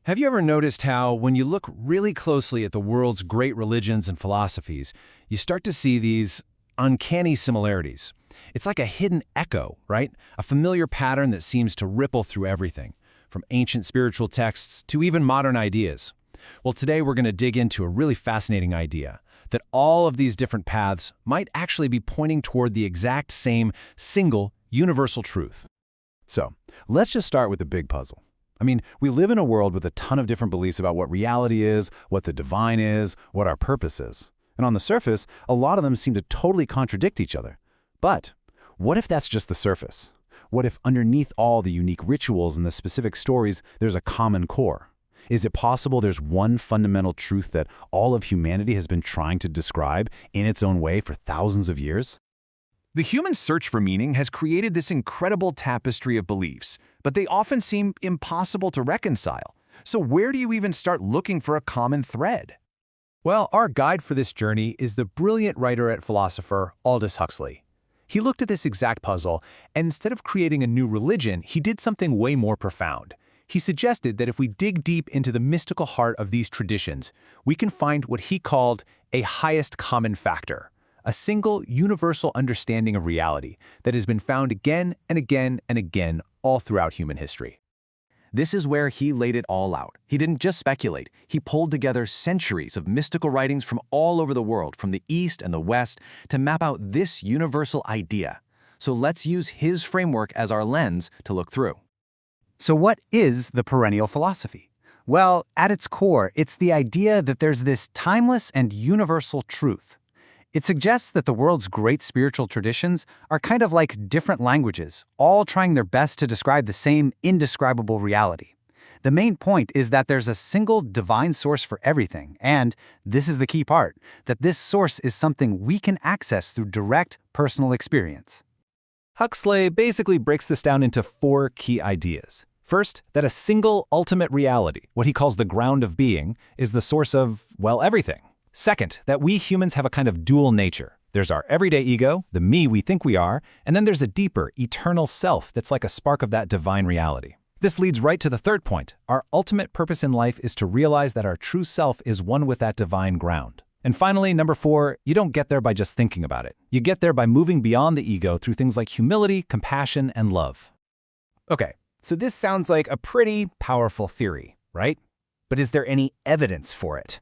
Have you ever noticed how, when you look really closely at the world's great religions and philosophies, you start to see these uncanny similarities? It's like a hidden echo, right? A familiar pattern that seems to ripple through everything, from ancient spiritual texts to even modern ideas. Well, today we're going to dig into a really fascinating idea, that all of these different paths might actually be pointing toward the exact same single universal truth. So, let's just start with the big puzzle. We live in a world with a ton of different beliefs about what reality is, what the divine is, what our purpose is. And on the surface, a lot of them seem to totally contradict each other. But what if that's just the surface? What if underneath all the unique rituals and the specific stories, there's a common core? Is it possible there's one fundamental truth that all of humanity has been trying to describe in its own way for thousands of years? The human search for meaning has created this incredible tapestry of beliefs, but they often seem impossible to reconcile. So where do you even start looking for a common thread? Well, our guide for this journey is the brilliant writer and philosopher Aldous Huxley. He looked at this exact puzzle, and instead of creating a new religion, he did something way more profound. He suggested that if we dig deep into the mystical heart of these traditions, we can find what he called a highest common factor, a single universal understanding of reality that has been found again and again and again all throughout human history. This is where he laid it all out. He didn't just speculate. He pulled together centuries of mystical writings from all over the world, from the East and the West, to map out this universal idea. So let's use his framework as our lens to look through. So what is the perennial philosophy? Well, at its core, it's the idea that there's this timeless and universal truth. It suggests that the world's great spiritual traditions are kind of like different languages, all trying their best to describe the same indescribable reality. The main point is that there's a single divine source for everything, and, this is the key part, that this source is something we can access through direct personal experience. Huxley basically breaks this down into 4 key ideas. First, that a single ultimate reality, what he calls the ground of being, is the source of, well, everything. Second, that we humans have a kind of dual nature. There's our everyday ego, the me we think we are, and then there's a deeper, eternal self that's like a spark of that divine reality. This leads right to the third point. Our ultimate purpose in life is to realize that our true self is one with that divine ground. And finally, number 4, you don't get there by just thinking about it. You get there by moving beyond the ego through things like humility, compassion, and love. Okay, so this sounds like a pretty powerful theory, right? But is there any evidence for it?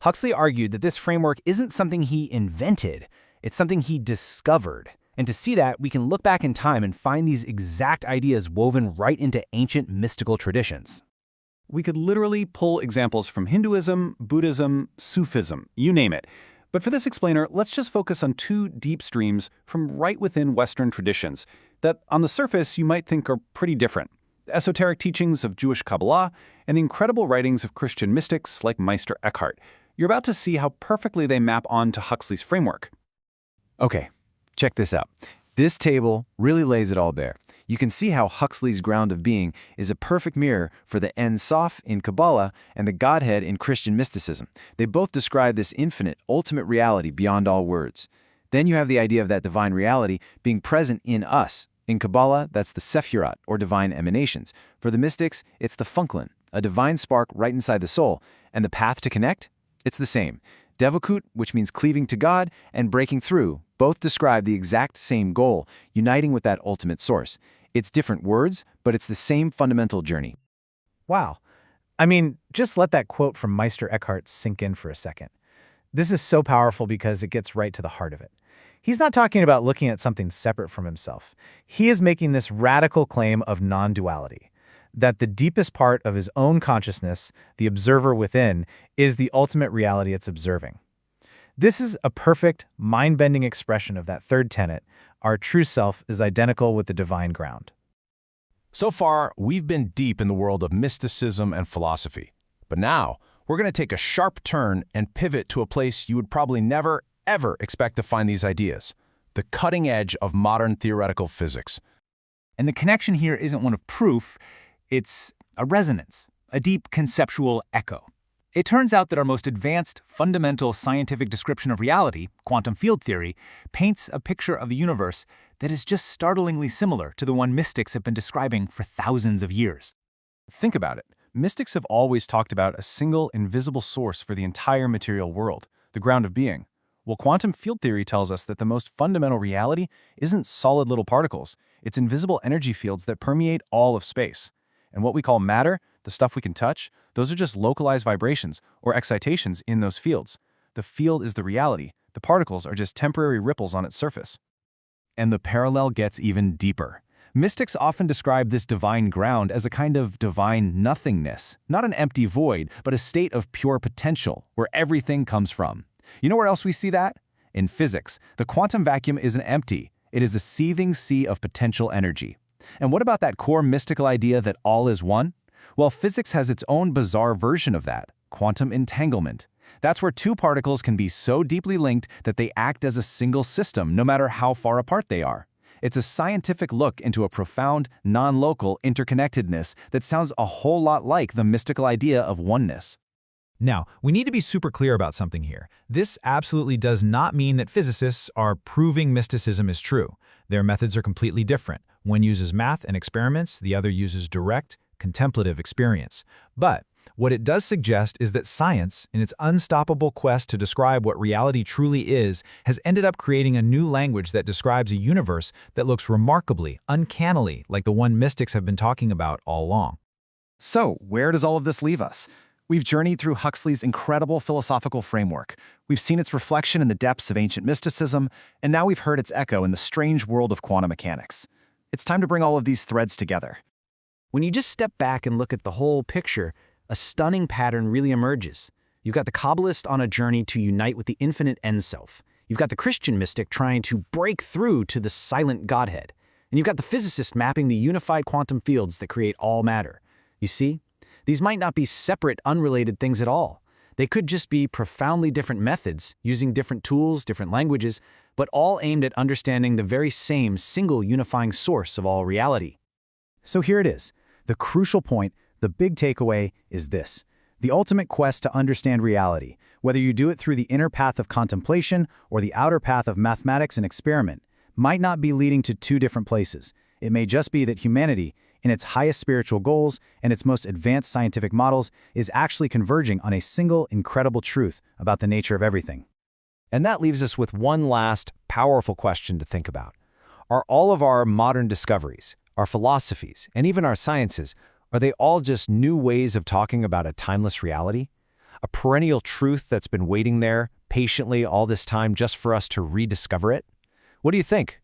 Huxley argued that this framework isn't something he invented, it's something he discovered. And to see that, we can look back in time and find these exact ideas woven right into ancient mystical traditions. We could literally pull examples from Hinduism, Buddhism, Sufism, you name it. But for this explainer, let's just focus on 2 deep streams from right within Western traditions that, on the surface, you might think are pretty different. The esoteric teachings of Jewish Kabbalah and the incredible writings of Christian mystics like Meister Eckhart. You're about to see how perfectly they map onto Huxley's framework. Okay, check this out. This table really lays it all bare. You can see how Huxley's ground of being is a perfect mirror for the En Sof in Kabbalah and the Godhead in Christian mysticism. They both describe this infinite, ultimate reality beyond all words. Then you have the idea of that divine reality being present in us. In Kabbalah, that's the Sephirot, or divine emanations. For the mystics, it's the Funklin, a divine spark right inside the soul. And the path to connect? It's the same. Devakut, which means cleaving to God, and breaking through, both describe the exact same goal, uniting with that ultimate source. It's different words, but it's the same fundamental journey. Wow. Just let that quote from Meister Eckhart sink in for a second. This is so powerful because it gets right to the heart of it. He's not talking about looking at something separate from himself. He is making this radical claim of non-duality, that the deepest part of his own consciousness, the observer within, is the ultimate reality it's observing. This is a perfect, mind-bending expression of that third tenet: our true self is identical with the divine ground. So far, we've been deep in the world of mysticism and philosophy. But now, we're going to take a sharp turn and pivot to a place you would probably never, ever expect to find these ideas: the cutting edge of modern theoretical physics. And the connection here isn't one of proof, it's a resonance, a deep conceptual echo. It turns out that our most advanced, fundamental scientific description of reality, quantum field theory, paints a picture of the universe that is just startlingly similar to the one mystics have been describing for thousands of years. Think about it. Mystics have always talked about a single, invisible source for the entire material world, the ground of being. Well, quantum field theory tells us that the most fundamental reality isn't solid little particles, it's invisible energy fields that permeate all of space. And what we call matter, the stuff we can touch, those are just localized vibrations or excitations in those fields. The field is the reality, the particles are just temporary ripples on its surface. And the parallel gets even deeper. Mystics often describe this divine ground as a kind of divine nothingness, not an empty void, but a state of pure potential where everything comes from. You know where else we see that? In physics, the quantum vacuum isn't empty. It is a seething sea of potential energy. And what about that core mystical idea that all is one? Well, physics has its own bizarre version of that, quantum entanglement. That's where two particles can be so deeply linked that they act as a single system, no matter how far apart they are. It's a scientific look into a profound, non-local interconnectedness that sounds a whole lot like the mystical idea of oneness. Now, we need to be super clear about something here. This absolutely does not mean that physicists are proving mysticism is true. Their methods are completely different. One uses math and experiments, the other uses direct, contemplative experience. But what it does suggest is that science, in its unstoppable quest to describe what reality truly is, has ended up creating a new language that describes a universe that looks remarkably, uncannily like the one mystics have been talking about all along. So, where does all of this leave us? We've journeyed through Huxley's incredible philosophical framework. We've seen its reflection in the depths of ancient mysticism, and now we've heard its echo in the strange world of quantum mechanics. It's time to bring all of these threads together. When you just step back and look at the whole picture, a stunning pattern really emerges. You've got the Kabbalist on a journey to unite with the infinite En Sof. You've got the Christian mystic trying to break through to the silent Godhead. And you've got the physicist mapping the unified quantum fields that create all matter. You see? These might not be separate, unrelated things at all. They could just be profoundly different methods, using different tools, different languages, but all aimed at understanding the very same single unifying source of all reality. So here it is. The crucial point, the big takeaway is this. The ultimate quest to understand reality, whether you do it through the inner path of contemplation or the outer path of mathematics and experiment, might not be leading to two different places. It may just be that humanity, in its highest spiritual goals and its most advanced scientific models, is actually converging on a single incredible truth about the nature of everything. And that leaves us with one last, powerful question to think about. Are all of our modern discoveries, our philosophies, and even our sciences, are they all just new ways of talking about a timeless reality? A perennial truth that's been waiting there patiently all this time just for us to rediscover it? What do you think?